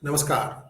Namaskar.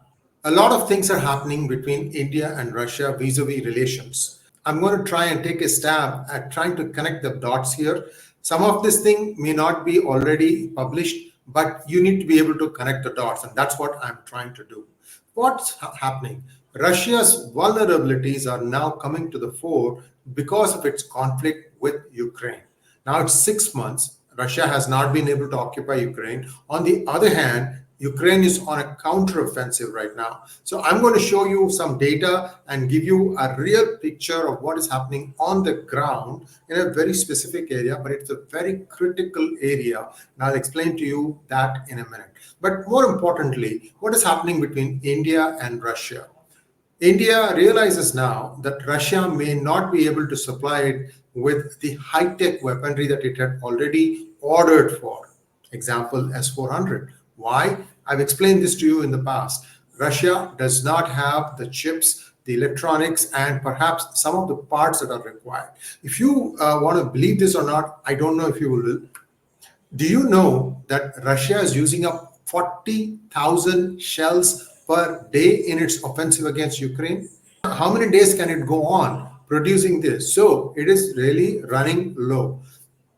A lot of things are happening between India and Russia vis-a-vis relations. I'm going to try and take a stab at trying to connect the dots here. Some of this thing may not be already published, but you need to be able to connect the dots, and that's what I'm trying to do. What's happening? Russia's vulnerabilities are now coming to the fore because of its conflict with Ukraine. Now it's 6 months. Russia has not been able to occupy Ukraine. On the other hand, Ukraine is on a counteroffensive right now. So I'm going to show you some data and give you a real picture of what is happening on the ground in a very specific area, but it's a very critical area. And I'll explain to you that in a minute. But more importantly, what is happening between India and Russia? India realizes now that Russia may not be able to supply it with the high-tech weaponry that it had already ordered for. Example, S-400. Why? I've explained this to you in the past. Russia does not have the chips, the electronics, and perhaps some of the parts that are required. If you want to believe this or not, I don't know if you will. Do you know that Russia is using up 40,000 shells per day in its offensive against Ukraine? How many days can it go on producing this? So it is really running low.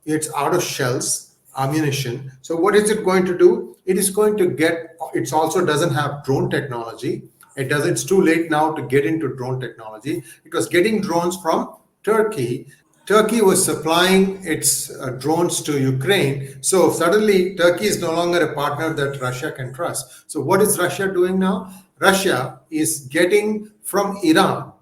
It's out of shells, ammunition. So what is it going to do? It is going to get, it also doesn't have drone technology. It's too late now to get into drone technology. It was getting drones from Turkey. Turkey was supplying its drones to Ukraine. So suddenly Turkey is no longer a partner that Russia can trust. So what is Russia doing now? Russia is getting from Iran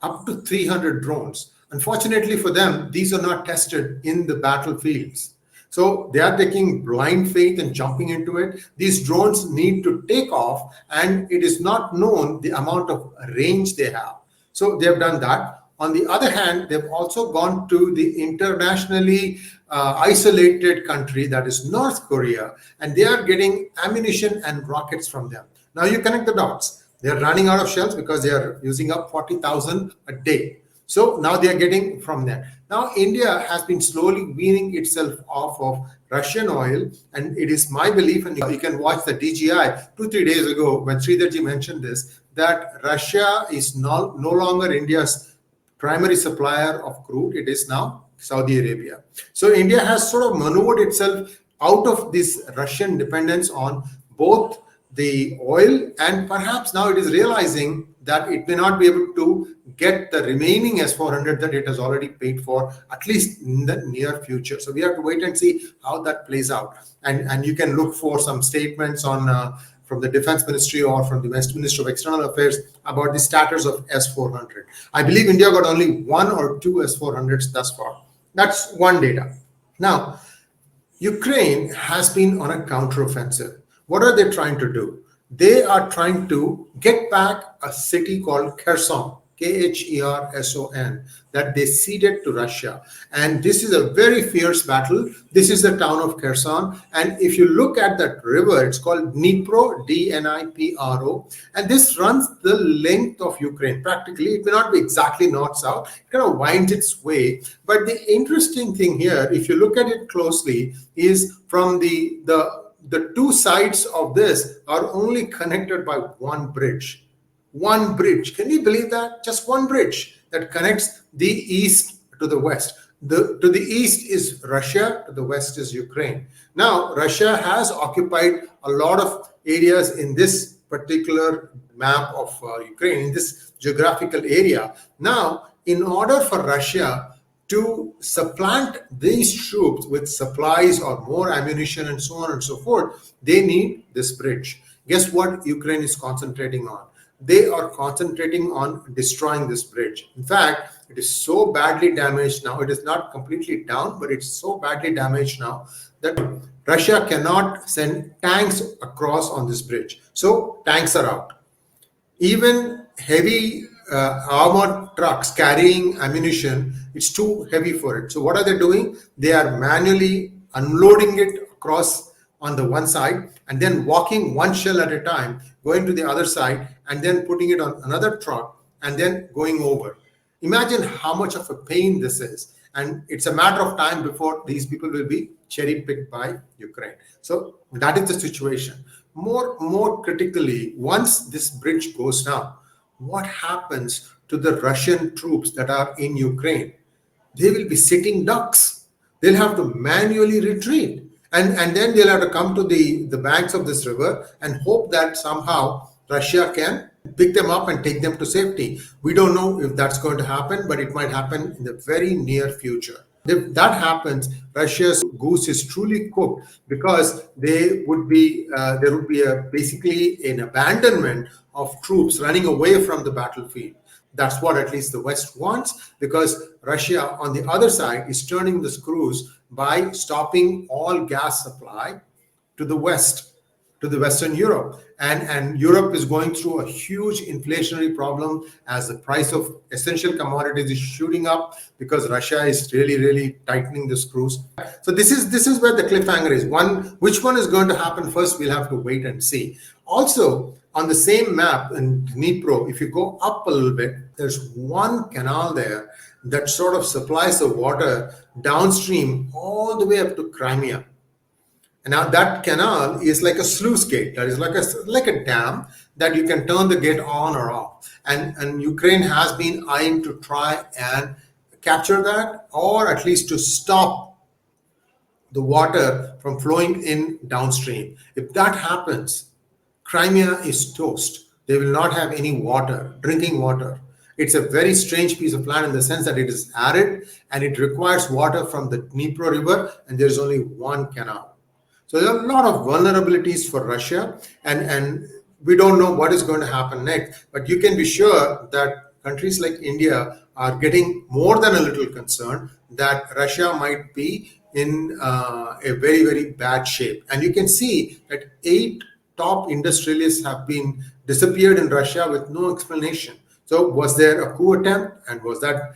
up to 300 drones. Unfortunately for them, these are not tested in the battlefields. So they are taking blind faith and jumping into it. These drones need to take off, and it is not known the amount of range they have. So they have done that. On the other hand, they've also gone to the internationally isolated country that is North Korea, and they are getting ammunition and rockets from them. Now you connect the dots. They're running out of shells because they are using up 40,000 a day. So now they are getting from there. Now India has been slowly weaning itself off of Russian oil, and it is my belief, and you can watch the DGI 2-3 days ago when 𝙒𝙗𝙤𝙪𝙥 mentioned this, that Russia is no longer India's primary supplier of crude. It is now Saudi Arabia. So India has sort of maneuvered itself out of this Russian dependence on both the oil, and perhaps now it is realizing that it may not be able to get the remaining S-400 that it has already paid for, at least in the near future. So we have to wait and see how that plays out. And you can look for some statements on from the Defense Ministry or from the Ministry of External Affairs about the status of S-400. I believe India got only 1 or 2 S-400s thus far. That's one data. Now, Ukraine has been on a counteroffensive. What are they trying to do? They are trying to get back a city called Kherson, Kherson, that they ceded to Russia. And this is a very fierce battle. This is the town of Kherson. And if you look at that river, it's called Dnipro, D-N-I-P-R-O. And this runs the length of Ukraine. Practically, it may not be exactly north-south. It kind of winds its way. But the interesting thing here, if you look at it closely, is from the two sides of this are only connected by one bridge. One bridge. Can you believe that? Just one bridge that connects the east to the west. To the east is Russia, to the west is Ukraine. Now, Russia has occupied a lot of areas in this particular map of Ukraine, in this geographical area. Now, in order for Russia to supplant these troops with supplies or more ammunition and so on and so forth, they need this bridge. Guess what Ukraine is concentrating on? They are concentrating on destroying this bridge. In fact, it is so badly damaged now. It is not completely down, but it's so badly damaged now that Russia cannot send tanks across on this bridge. So tanks are out. Even heavy armored trucks carrying ammunition, it's too heavy for it. So what are they doing? They are manually unloading it across on the one side and then walking one shell at a time, going to the other side and then putting it on another truck and then going over. Imagine how much of a pain this is. And it's a matter of time before these people will be cherry-picked by Ukraine. So that is the situation. more critically, once this bridge goes down, what happens to the Russian troops that are in Ukraine? They will be sitting ducks. They'll have to manually retreat. And then they'll have to come to the banks of this river and hope that somehow Russia can pick them up and take them to safety. We don't know if that's going to happen, but it might happen in the very near future. If that happens, Russia's goose is truly cooked, because there would be basically an abandonment of troops running away from the battlefield. That's what at least the West wants, because Russia on the other side is turning the screws by stopping all gas supply to the West, to the Western Europe. And Europe is going through a huge inflationary problem as the price of essential commodities is shooting up, because Russia is really tightening the screws. So this is where the cliffhanger is. Which one is going to happen first, we'll have to wait and see. Also, on the same map in Dnipro, if you go up a little bit, there's one canal there that sort of supplies the water downstream all the way up to Crimea. And now that canal is like a sluice gate, that is like a dam that you can turn the gate on or off. And Ukraine has been eyeing to try and capture that, or at least to stop the water from flowing in downstream. If that happens, Crimea is toast. They will not have any water, drinking water. It's a very strange piece of land in the sense that it is arid and it requires water from the Dnipro River, and there's only one canal. So there are a lot of vulnerabilities for Russia, and we don't know what is going to happen next. But you can be sure that countries like India are getting more than a little concerned that Russia might be in a very bad shape. And you can see that 8 top industrialists have been disappeared in Russia with no explanation. So was there a coup attempt, and was that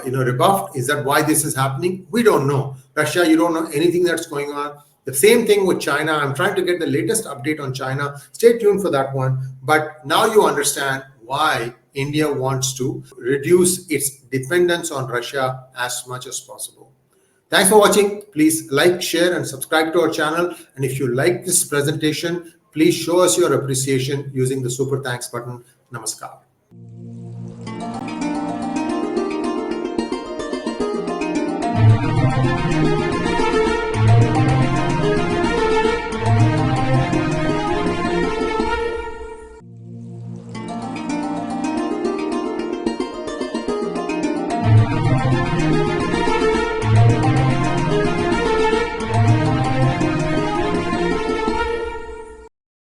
rebuffed? Is that why this is happening? We don't know. Russia, you don't know anything that's going on. The same thing with China. I'm trying to get the latest update on China. Stay tuned for that one. But now you understand why India wants to reduce its dependence on Russia as much as possible. Thanks for watching. Please like, share, and subscribe to our channel. And if you like this presentation, please show us your appreciation using the super thanks button. Namaskar.